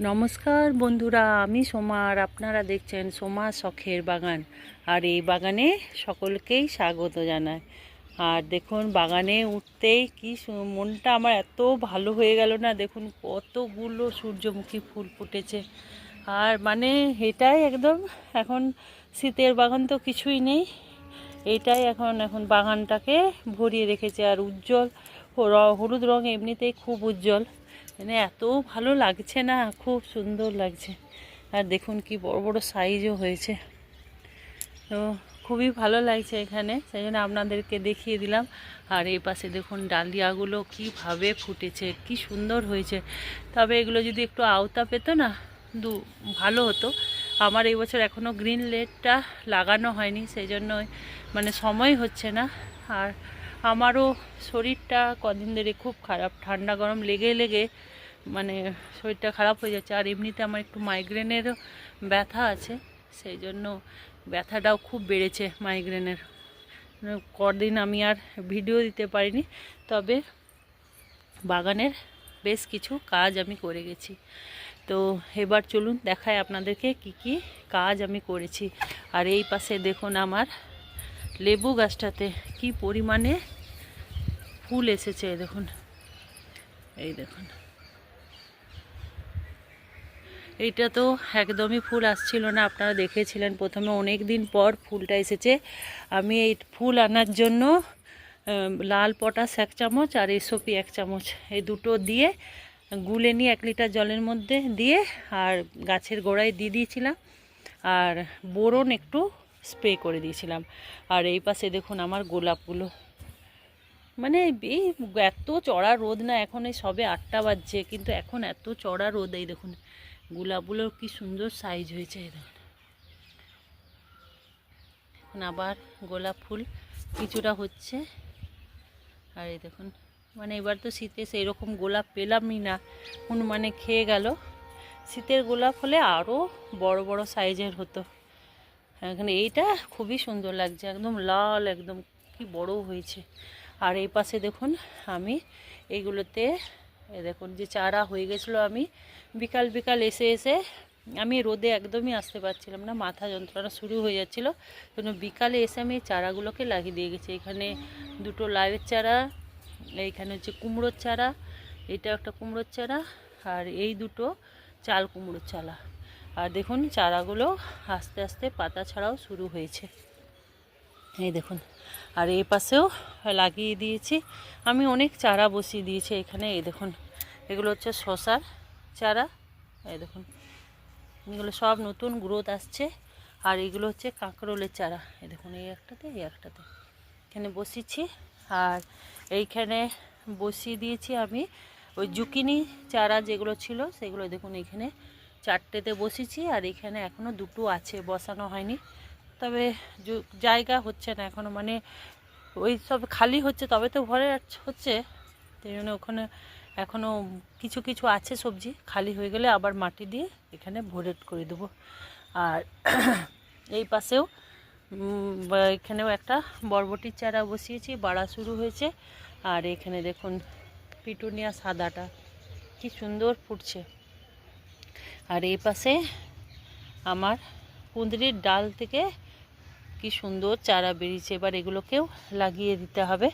নমস্কার বন্ধুরা, আমি সোমা আর আপনারা দেখছেন সোমা শখের বাগান। আর এই বাগানে সকলকেই স্বাগত জানাই। আর দেখুন, বাগানে উঠতেই কি মনটা আমার এত ভালো হয়ে গেল না। দেখুন কতগুলো সূর্যমুখী ফুল ফুটেছে। আর মানে এটাই একদম, এখন শীতের বাগান তো কিছুই নেই, এইটাই এখন বাগানটাকে ভরিয়ে রেখেছে। আর উজ্জ্বল হলুদ রঙ এমনিতেই খুব উজ্জ্বল, মানে এত ভালো লাগছে না, খুব সুন্দর লাগছে। আর দেখুন কি বড় বড় সাইজও হয়েছে, তো খুবই ভালো লাগছে এখানে, সেই জন্য আপনাদেরকে দেখিয়ে দিলাম। আর এই পাশে দেখুন ডালিয়াগুলো কীভাবে ফুটেছে, কি সুন্দর হয়েছে। তবে এগুলো যদি একটু আওতা পেত না ভালো হতো। আমার এই বছর এখনও গ্রিন লেটটা লাগানো হয়নি, সেই জন্য মানে সময় হচ্ছে না। আর আমারও শরীরটা কদিন ধরে খুব খারাপ, ঠান্ডা গরম লেগে লেগে মানে শরীরটা খারাপ হয়ে যাচ্ছে। আর এমনিতে আমার একটু মাইগ্রেনেরও ব্যথা আছে, সেই জন্য ব্যথাটাও খুব বেড়েছে মাইগ্রেনের। কদিন আমি আর ভিডিও দিতে পারিনি, তবে বাগানের বেশ কিছু কাজ আমি করে গেছি। তো এবার চলুন দেখাই আপনাদেরকে কি কি কাজ আমি করেছি। আর এই পাশে দেখুন আমার লেবু গাছটাতে কি পরিমাণে ফুল এসেছে, দেখুন, এই দেখুন। এইটা তো একদমই ফুল আসছিল না, আপনারা দেখেছিলেন প্রথমে, অনেক দিন পর ফুলটা এসেছে। আমি এই ফুল আনার জন্য লাল পটাশ 1 চামচ আর এসওপি 1 চামচ এই দুটো দিয়ে গুলে নিয়ে 1 লিটার জলের মধ্যে দিয়ে আর গাছের গোড়ায় দিয়ে দিয়েছিলাম, আর বোরন একটু স্প্রে করে দিয়েছিলাম। আর এই পাশে দেখুন আমার গোলাপগুলো, মানে এই এত চড়া রোদ না, এখন এই সবে 8টা বাজছে, কিন্তু এখন এত চড়া রোদ। এই দেখুন গোলাপগুলোর কি সুন্দর সাইজ হয়েছে, এই দেখুন। এখন আবার গোলাপ ফুল কিছুটা হচ্ছে। আর এই দেখুন, মানে এবার তো শীতে সেই রকম গোলাপ পেলামই না, মানে খেয়ে গেল। শীতের গোলাপ হলে আরও বড় বড় সাইজের হতো। এখানে এইটা খুবই সুন্দর লাগছে, একদম লাল, একদম কি বড় হয়েছে। আর এই পাশে দেখুন আমি এইগুলোতে দেখুন যে চারা হয়ে গেছিলো, আমি বিকাল বিকাল এসে এসে আমি রোদে একদমই আসতে পারছিলাম না, মাথা যন্ত্রণা শুরু হয়ে যাচ্ছিলো, জন্য বিকালে এসে আমি এই চারাগুলোকে লাগিয়ে দিয়ে গেছি। এখানে দুটো লাউয়ের চারা, এইখানে হচ্ছে কুমড়োর চারা, এটা একটা কুমড়োর চারা, আর এই দুটো চাল কুমড়োর চারা। আর দেখুন চারাগুলো আস্তে আস্তে পাতা ছাড়াও শুরু হয়েছে, এই দেখুন। আর এই পাশেও লাগিয়ে দিয়েছি আমি, অনেক চারা বসিয়ে দিয়েছি এখানে। এই দেখুন এগুলো হচ্ছে শসার চারা, এই দেখুন এগুলো সব নতুন গ্রোথ আসছে। আর এগুলো হচ্ছে কাঁকরোলের চারা, এই দেখুন এই একটাতে এই একটাতে এখানে বসিয়েছি। আর এইখানে বসিয়ে দিয়েছি আমি ওই জুকিনি চারা যেগুলো ছিল সেগুলো, দেখুন এখানে 4টেতে বসিয়েছি। আর এখানে এখনও 2টো আছে, বসানো হয়নি, তবে জায়গা হচ্ছে না এখনও, মানে ওই সব খালি হচ্ছে, তবে তো ভরে হচ্ছে, সেই জন্য ওখানে এখনও কিছু কিছু আছে সবজি, খালি হয়ে গেলে আবার মাটি দিয়ে এখানে ভরে করে দেবো। আর এই পাশেও এখানেও একটা বরবটির চারা বসিয়েছি, বাড়া শুরু হয়েছে। আর এখানে দেখুন পিটুনিয়া সাদাটা কি সুন্দর ফুটছে। আর এই পাশে আমার কুঁদরির ডাল থেকে কি সুন্দর চারা বেরিয়েছে, এবার এগুলোকেও লাগিয়ে দিতে হবে।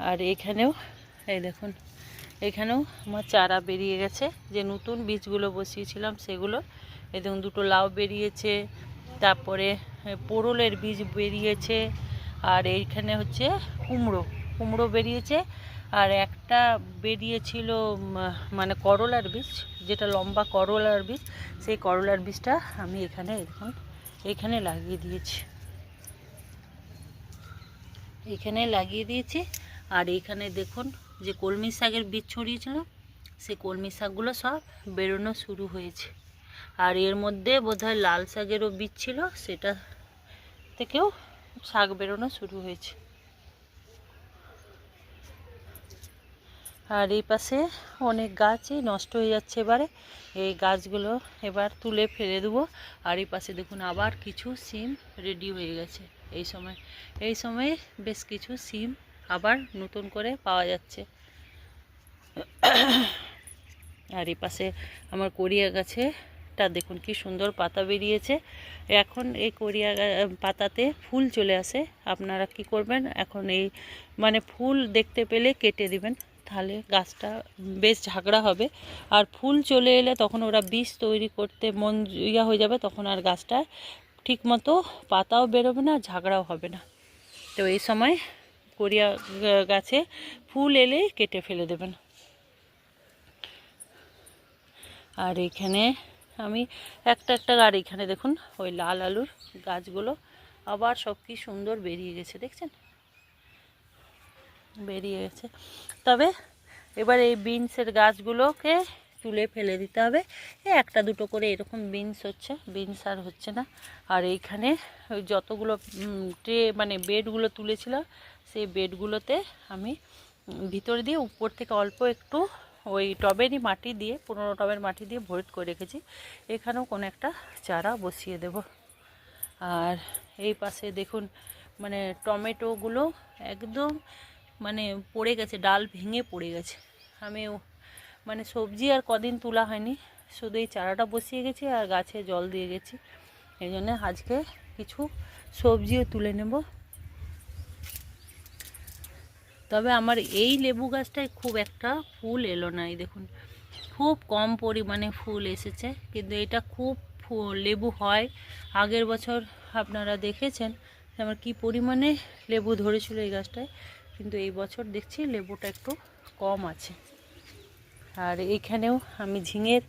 আর এখানেও এই দেখুন, এখানেও আমার চারা বেরিয়ে গেছে, যে নতুন বীজগুলো বসিয়েছিলাম সেগুলো। এই দেখুন 2টো লাউ বেরিয়েছে, তারপরে পোড়লের বীজ বেরিয়েছে। আর এইখানে হচ্ছে কুমড়ো বেরিয়েছে। আর একটা বেরিয়েছিল মানে করলার বীজ, যেটা লম্বা করলার বীজ, সেই করলার বীজটা আমি এখানে দেখুন এখানে লাগিয়ে দিয়েছি, এখানে লাগিয়ে দিয়েছি। আর এইখানে দেখুন যে কলমি শাকের বীজ ছড়িয়েছিল, সেই কলমি শাকগুলো সব বেরোনো শুরু হয়েছে। আর এর মধ্যে বোধহয় লাল শাকেরও বীজ ছিল, সেটা থেকেও শাক বেরোনো শুরু হয়েছে। আর এই পাশে অনেক গাছই নষ্ট হয়ে যাচ্ছে, এবারে এই গাছগুলো এবার তুলে ফেলে দেবো। আর এই পাশে দেখুন আবার কিছু সিম রেডি হয়ে গেছে, এই সময়ে বেশ কিছু সিম আবার নতুন করে পাওয়া যাচ্ছে। আর এই পাশে আমার কোরিয়া গাছেটা দেখুন কি সুন্দর পাতা বেরিয়েছে। এখন এই কোরিয়া পাতাতে ফুল চলে আসে, আপনারা কি করবেন, এখন এই মানে ফুল দেখতে পেলে কেটে দিবেন, তাহলে গাছটা বেশ ঝাগড়া হবে। আর ফুল চলে এলে তখন ওরা বীজ তৈরি করতে মন হয়ে যাবে, তখন আর গাছটা ঠিক মতো পাতাও বেরোবে না, ঝাগড়াও হবে না। তো এই সময় কোরিয়া গাছে ফুল এলে কেটে ফেলে দেবেন। আর এখানে আমি একটা আর এখানে দেখুন ওই লাল আলুর গাছগুলো আবার সব কি সুন্দর বেরিয়ে গেছে, দেখছেন বেরিয়ে গেছে। তবে এবার এই বিনসের গাছগুলোকে তুলে ফেলে দিতে হবে। একটা দুটো করে এরকম বিনস হচ্ছে, বিনস আর হচ্ছে না। আর এইখানে ওই যতগুলো ট্রে মানে বেডগুলো তুলেছিলাম, সেই বেডগুলোতে আমি ভিতর দিয়ে উপর থেকে অল্প একটু ওই টবেরই মাটি দিয়ে 15 টবের মাটি দিয়ে ভর্তি করে রেখেছি। এখানেও কোনো একটা চারা বসিয়ে দেব। আর এই পাশে দেখুন মানে টমেটোগুলো একদম মানে পড়ে গেছে, ডাল ভেঙে পড়ে গেছে। আমি মানে সবজি আর কদিন তোলা হয়নি, শুধু এই চারাটা বসিয়ে গেছি আর গাছে জল দিয়ে গেছি। এই জন্য আজকে কিছু সবজিও তুলে নেব। তবে আমার এই লেবু গাছটায় খুব একটা ফুল এলো না, এই দেখুন খুব কম পরিমাণে ফুল এসেছে, কিন্তু এটা খুব লেবু হয়। আগের বছর আপনারা দেখেছেন আমার কি পরিমাণে লেবু ধরেছিল এই গাছটায়, কিন্তু এই বছর দেখছি লেবুটা একটু কম আছে। আর এইখানেও আমি ঝিঙের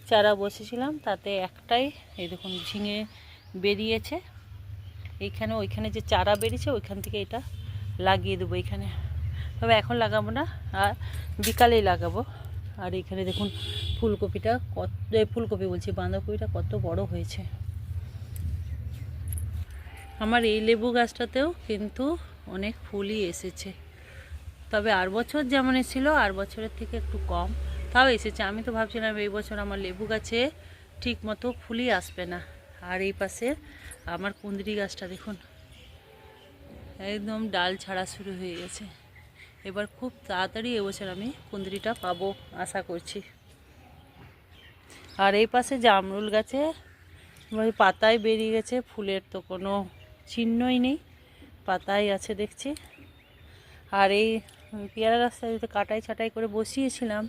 চারা বসেছিলাম, তাতে একটাই এই দেখুন ঝিঙে বেরিয়েছে। এইখানে ওইখানে যে চারা বেরিয়েছে ওইখান থেকে এটা লাগিয়ে দেবো এখানে, তবে এখন লাগাবো না, আর বিকালেই লাগাবো। আর এখানে দেখুন ফুলকপিটা কত, ফুলকপি বলছি বাঁধাকপিটা কত বড় হয়েছে। আমার এই লেবু গাছটাতেও কিন্তু অনেক ফুলই এসেছে, তবে আর বছর যেমন এসেছিল আর বছরের থেকে একটু কম, তাও এসেছে। আমি তো ভাবছিলাম এই বছর আমার লেবু গাছে ঠিক মতো ফুলই আসবে না। আর এই পাশে আমার কুঁদরি গাছটা দেখুন একদম ডাল ছাড়া শুরু হয়ে গেছে। এবার খুব তাড়াতাড়ি এবছর আমি কুঁদরিটা পাবো আশা করছি। আর এই পাশে জামরুল গাছে পাতায় বেরিয়ে গেছে, ফুলের তো কোনো চিহ্নই নেই, পাতাই আছে দেখছি। আর এই পেয়ারা গাছটা যদি কাটাই ছাটাই করে বসিয়েছিলাম,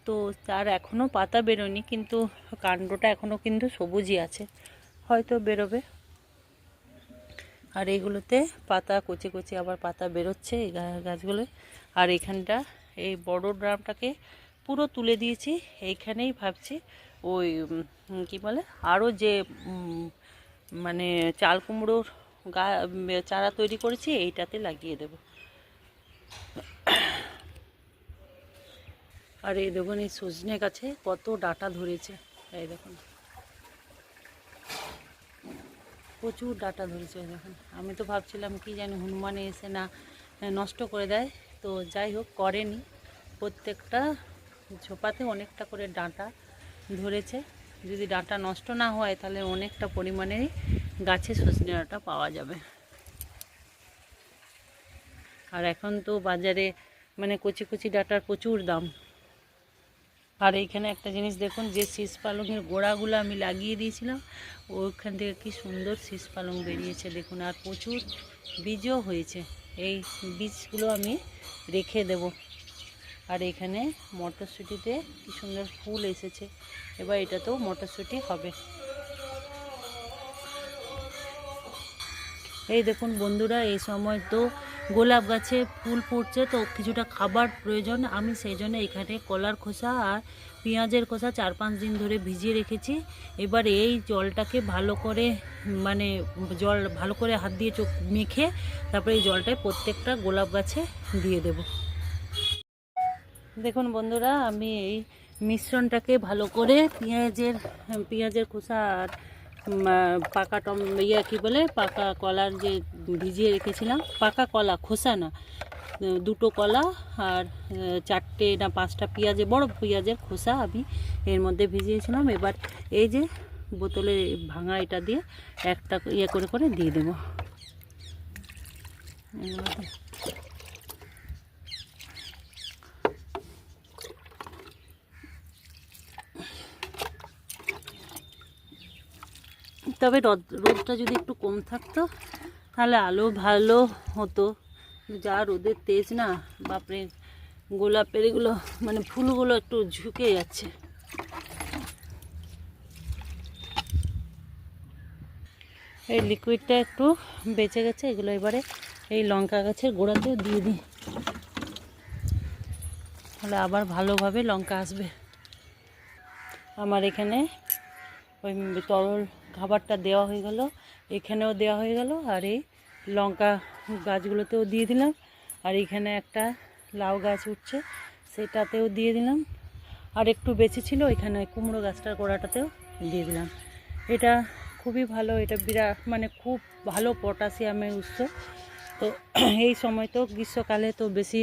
তো তার এখনও পাতা বেরোয়নি, কিন্তু কাণ্ডটা এখনও কিন্তু সবুজই আছে, হয়তো বেরোবে। আর এইগুলোতে পাতা কচি কচি আবার পাতা বেরোচ্ছে এই গাছগুলোয়। আর এইখানটা এই বড় ড্রামটাকে পুরো তুলে দিয়েছি, এইখানেই ভাবছি ওই কি বলে আরও যে মানে চাল কুমড়োর চারা তৈরি করেছি এইটাতে লাগিয়ে দেব। আর এই দেখুন এই সজনে গাছে কত ডাঁটা ধরেছে, এই দেখুন প্রচুর ডাঁটা ধরেছে দেখুন। আমি তো ভাবছিলাম কি জানি হনুমানে এসে না নষ্ট করে দেয়, তো যাই হোক করেনি, প্রত্যেকটা ঝোপাতে অনেকটা করে ডাঁটা ধরেছে। যদি ডাঁটা নষ্ট না হয় তাহলে অনেকটা পরিমাণে গাছে সজনে ডাঁটা পাওয়া যাবে। আর এখন তো বাজারে মানে কচি কচি ডাঁটার প্রচুর দাম। আর এইখানে একটা জিনিস দেখুন, যে শীষ পালংয়ের গোড়াগুলো আমি লাগিয়ে দিয়েছিলাম ওইখান থেকে কি সুন্দর শীষ পালং বেরিয়েছে দেখুন, আর প্রচুর বীজও হয়েছে। এই বীজগুলো আমি রেখে দেব। আর এখানে মটরশুঁটিতে কি সুন্দর ফুল এসেছে, এবার এটাতেও মটরশুঁটি হবে। এই দেখুন বন্ধুরা, এই সময় তো গোলাপ গাছে ফুল ফুটছে, তো কিছুটা খাবার প্রয়োজন। আমি সেই জন্য এখানে কলার খোসা আর পেঁয়াজের খোসা 4-5 দিন ধরে ভিজিয়ে রেখেছি। এবার এই জলটাকে ভালো করে মানে জল ভালো করে হাত দিয়ে চোখ মেখে তারপরে এই জলটায় প্রত্যেকটা গোলাপ গাছে দিয়ে দেব। দেখুন বন্ধুরা, আমি এই মিশ্রণটাকে ভালো করে পেঁয়াজের খোসা আর পাকা কী বলে পাকা কলার যে ভিজিয়ে রেখেছিলাম, পাকা কলা খোসা না, 2টো কলা আর 4টে না 5টা পেঁয়াজের বড় পেঁয়াজের খোসা আমি এর মধ্যে ভিজিয়েছিলাম। এবার এই যে বোতলে ভাঙা এটা দিয়ে একটা করে করে দিয়ে দেবো। তবে রোদটা যদি একটু কম থাকতো তাহলে আলো ভালো হতো। যা রোদের তেজ না, বাপরে, গোলাপের এগুলো মানে ফুলগুলো একটু ঝুঁকে যাচ্ছে। এই লিকুইডটা একটু বেঁচে গেছে, এগুলো এবারে এই লঙ্কা গাছের গোড়াতেও দিয়ে দিই, তাহলে আবার ভালোভাবে লঙ্কা আসবে। আমার এখানে ওই তরল খাবারটা দেওয়া হয়ে গেল, এখানেও দেওয়া হয়ে গেল, আর এই লঙ্কা গাছগুলোতেও দিয়ে দিলাম, আর এখানে একটা লাউ গাছ উঠছে সেটাতেও দিয়ে দিলাম, আর একটু বেঁচে ছিল এখানে কুমড়ো গাছটার গোড়াটাতেও দিয়ে দিলাম। এটা খুবই ভালো, এটা বিরাট মানে খুব ভালো পটাশিয়ামের উৎস। তো এই সময় তো গ্রীষ্মকালে তো বেশি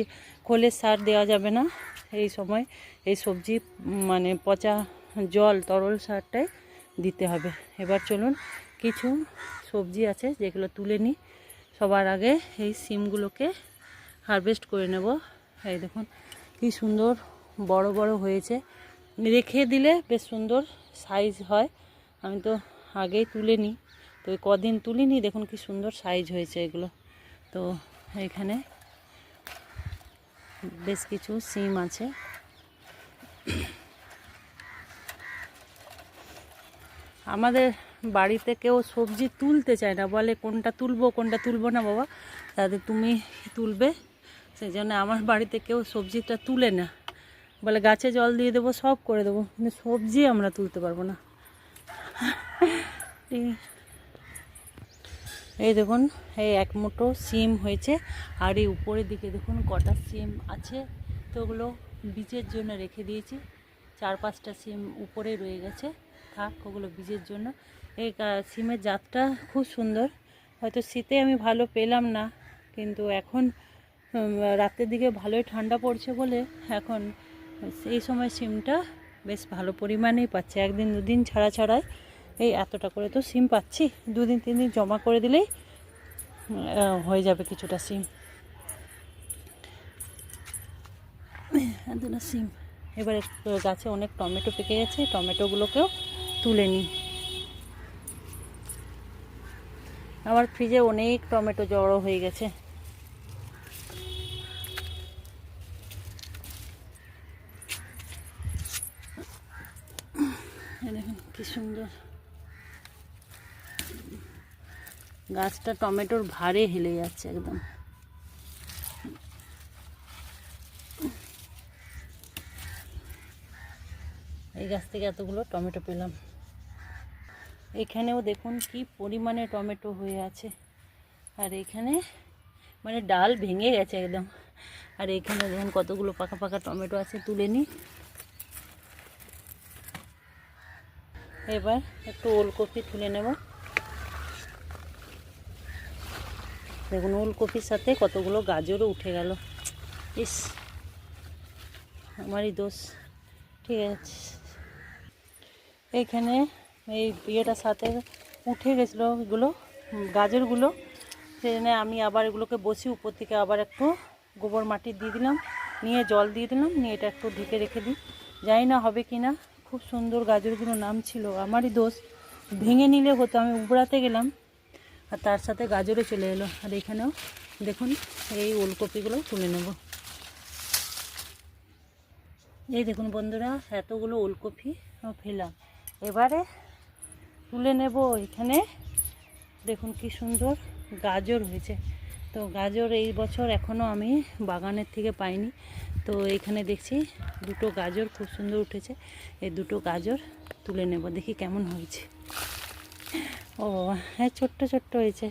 খোলের সার দেওয়া যাবে না, এই সময় এই সবজি মানে পচা জল তরল সারটাই দিতে হবে। এবার চলুন কিছু সবজি আছে যেগুলো তুলে নিই। সবার আগে এই সিমগুলোকে হারভেস্ট করে নেব। এই দেখুন কি সুন্দর বড় বড় হয়েছে, রেখে দিলে বেশ সুন্দর সাইজ হয়। আমি তো আগেই তুলে নিই, তো কদিন তুলিনি, দেখুন কি সুন্দর সাইজ হয়েছে এগুলো। তো এখানে বেশ কিছু সিম আছে। আমাদের বাড়িতে কেউ সবজি তুলতে চায় না, বলে কোনটা তুলবো না বাবা, তাদের তুমি তুলবে। সেই জন্য আমার বাড়িতে কেউ সবজিটা তুলে না, বলে গাছে জল দিয়ে দেবো, সব করে দেবো, কিন্তু সবজি আমরা তুলতে পারবো না। এই দেখুন এই এক মুঠো সিম হয়েছে, আর এই উপরের দিকে দেখুন কটা সিম আছে, তো ওগুলো বীজের জন্য রেখে দিয়েছি। 4-5টা সিম উপরে রয়ে গেছে, থাক ওগুলো বীজের জন্য। এই সিমের জাতটা খুব সুন্দর, হয়তো শীতে আমি ভালো পেলাম না, কিন্তু এখন রাতের দিকে ভালোই ঠান্ডা পড়ছে বলে এখন এই সময় সিমটা বেশ ভালো পরিমাণেই পাচ্ছে। 1-2 দিন ছাড়াই এই এতটা করে তো সিম পাচ্ছি, 2-3 দিন জমা করে দিলেই হয়ে যাবে কিছুটা সিম। সিম এবারে গাছে অনেক টমেটো পেকে গেছে, টমেটোগুলোকেও তুলে নিই। আমার ফ্রিজে অনেক টমেটো জড়ো হয়ে গেছে। দেখুন কি সুন্দর গাছটা টমেটোর ভারে হেলে যাচ্ছে একদম। এই গাছ থেকে এতগুলো টমেটো পেলাম। এখানেও দেখুন কি পরিমাণে টমেটো হয়ে আছে, আর এখানে মানে ডাল ভেঙে গেছে একদম। আর এখানে দেখুন কতগুলো পাকা পাকা টমেটো আছে, তুলে নিই। এবার একটু ওলকপি তুলে নেব। দেখুন ওলকপির সাথে কতগুলো গাজরও উঠে গেল, ইস আমারই দোষ। ঠিক আছে, এইখানে এই ইয়েটার সাথে উঠে গেছিলো এগুলো গাজরগুলো, সেখানে আমি আবার এগুলোকে বসি, উপর থেকে আবার একটু গোবর মাটি দিয়ে দিলাম, নিয়ে জল দিয়ে দিলাম, নিয়ে এটা একটু ঢেকে রেখে দিই। জানি না হবে কি না। খুব সুন্দর গাজরগুলো নাম ছিল, আমারই দোষ, ভেঙে নিলে হতো, আমি উবড়াতে গেলাম আর তার সাথে গাজরও চলে এলো। আর এখানেও দেখুন এই ওলকপিগুলো তুলে নেব। এই দেখুন বন্ধুরা এতগুলো ওলকপি ফেলাম, এবারে তুলে নেব। এখানে দেখুন কি সুন্দর গাজর হয়েছে, তো গাজর এই বছর এখনও আমি বাগানের থেকে পাইনি, তো এখানে দেখছি দুটো গাজর খুব সুন্দর উঠেছে, এই দুটো গাজর তুলে নেব, দেখি কেমন হয়েছে। ও হ্যাঁ ছোট্ট ছোট্ট হয়েছে,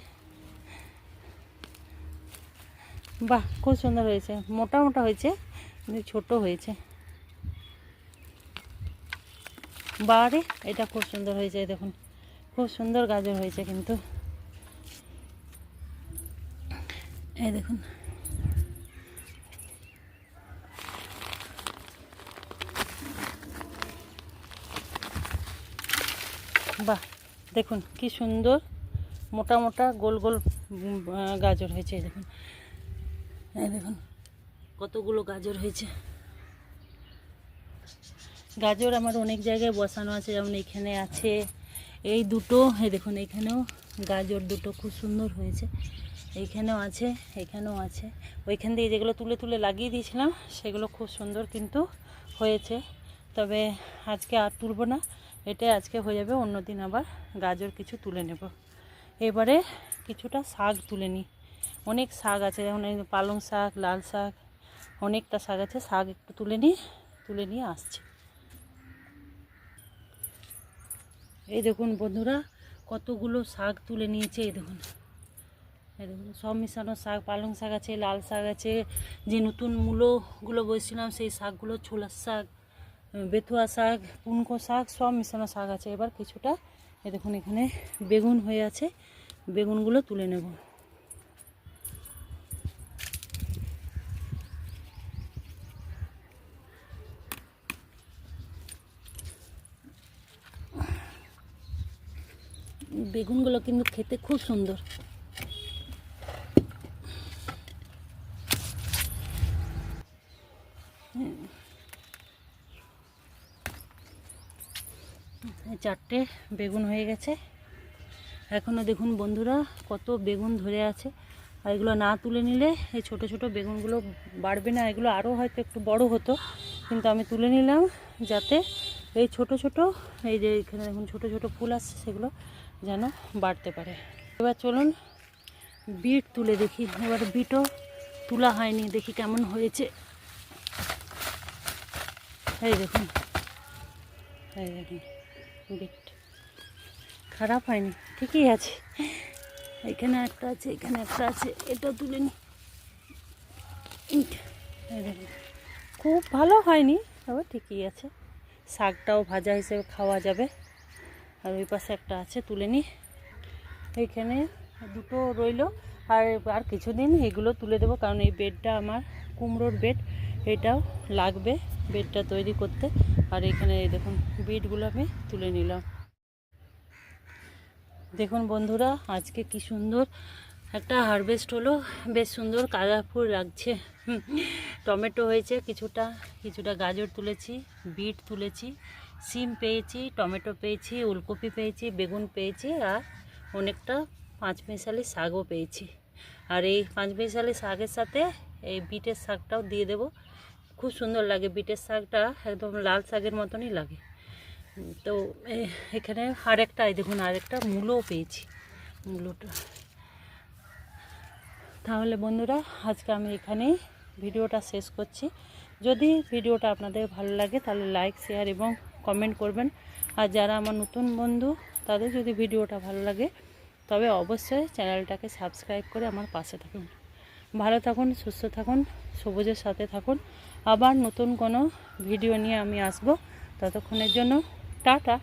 বাহ খুব সুন্দর হয়েছে, মোটা মোটা হয়েছে কিন্তু ছোট হয়েছে। বারে এটা খুব সুন্দর হয়েছে, দেখুন খুব সুন্দর গাজর হয়েছে কিন্তু। এই দেখুন বাহ, দেখুন কি সুন্দর মোটা মোটা গোল গোল গাজর হয়েছে। দেখুন এই দেখুন কতগুলো গাজর হয়েছে। গাজর আমার অনেক জায়গায় বসানো আছে, যেমন এখানে আছে, এই দুটো, এই দেখুন এখানেও গাজর দুটো খুব সুন্দর হয়েছে, এইখানেও আছে, এখানেও আছে। ওইখান দিয়ে যেগুলো তুলে তুলে লাগিয়ে দিয়েছিলাম সেগুলো খুব সুন্দর কিন্তু হয়েছে। তবে আজকে আর তুলবো না, এটা আজকে হয়ে যাবে, অন্যদিন আবার গাজর কিছু তুলে নেব। এবারে কিছুটা শাক তুলে নিই, অনেক শাক আছে, যেমন এই পালং শাক, লাল শাক, অনেকটা শাক আছে। শাক একটু তুলে নিয়ে আসছি। এই দেখুন বন্ধুরা, কতগুলো শাক তুলে নিয়েছে। এই দেখুন সব মিশানো শাক, পালং শাক আছে, লাল শাক আছে, যে নতুন মূলোগুলো বসছিলাম সেই শাকগুলো, ছোলার শাক, বেথুয়া শাক, পুনকো শাক, সব মিশানো শাক আছে। এবার কিছুটা এই দেখুন এখানে বেগুন হয়ে আছে, বেগুনগুলো তুলে নেব। বেগুনগুলো কিন্তু খেতে খুব সুন্দর। চারটে বেগুন হয়ে গেছে। এখনও দেখুন বন্ধুরা কত বেগুন ধরে আছে, আর এগুলো না তুলে নিলে এই ছোট ছোট বেগুনগুলো বাড়বে না, এগুলো আরও হয়তো একটু বড় হতো, কিন্তু আমি তুলে নিলাম যাতে এই ছোট ছোট, এই যে এখানে দেখুন ছোট ছোট ফুল আসছে সেগুলো যেন বাড়তে পারে। এবার চলুন বিট তুলে দেখি। এবার বিটও তোলা হয়নি, দেখি কেমন হয়েছে। এই দেখুন, এই দেখুন বিট খারাপ হয়নি, ঠিকই আছে। এখানে একটা আছে, এখানে একটা আছে, এটা তুলে নি। এই দেখুন খুব ভালো হয়নি, তবে ঠিকই আছে। শাকটাও ভাজা হিসেবে খাওয়া যাবে। আর ওই পাশে একটা আছে, তুলে নি। এইখানে দুটো রইলো, আর কিছুদিন এগুলো তুলে দেবো, কারণ এই বেডটা আমার কুমড়োর বেড, এটাও লাগবে বেডটা তৈরি করতে। আর এখানে এই দেখুন বিটগুলো আমি তুলে নিলাম। দেখুন বন্ধুরা আজকে কি সুন্দর একটা হারভেস্ট হলো, বেশ সুন্দর কালারফুল লাগছে। টমেটো হয়েছে কিছুটা, কিছুটা গাজর তুলেছি, বিট তুলেছি, সিম পেয়েছি, টমেটো পেয়েছি, ওলকপি পেয়েছি, বেগুন পেয়েছি, আর অনেকটা পাঁচমিশালি শাকও পেয়েছি। আর এই পাঁচমিশালি শাকের সাথে এই বিটের শাকটাও দিয়ে দেব, খুব সুন্দর লাগে। বিটের শাকটা একদম লাল শাকের মতনই লাগে। তো এখানে আরেকটা, এই দেখুন আরেকটা মূলও পেয়েছি, মূলোটা। তাহলে বন্ধুরা আজকে আমি এখানেই ভিডিওটা শেষ করছি। যদি ভিডিওটা আপনাদের ভালো লাগে তাহলে লাইক, শেয়ার এবং কমেন্ট করবেন। আর যারা আমার নতুন বন্ধু তাদের যদি ভিডিওটা ভালো লাগে তবে অবশ্যই চ্যানেলটাকে সাবস্ক্রাইব করে আমার পাশে থাকুন। ভালো থাকুন, সুস্থ থাকুন, সবুজের সাথে থাকুন। আবার নতুন কোনো ভিডিও নিয়ে আমি আসব, ততক্ষণের জন্য টাটা।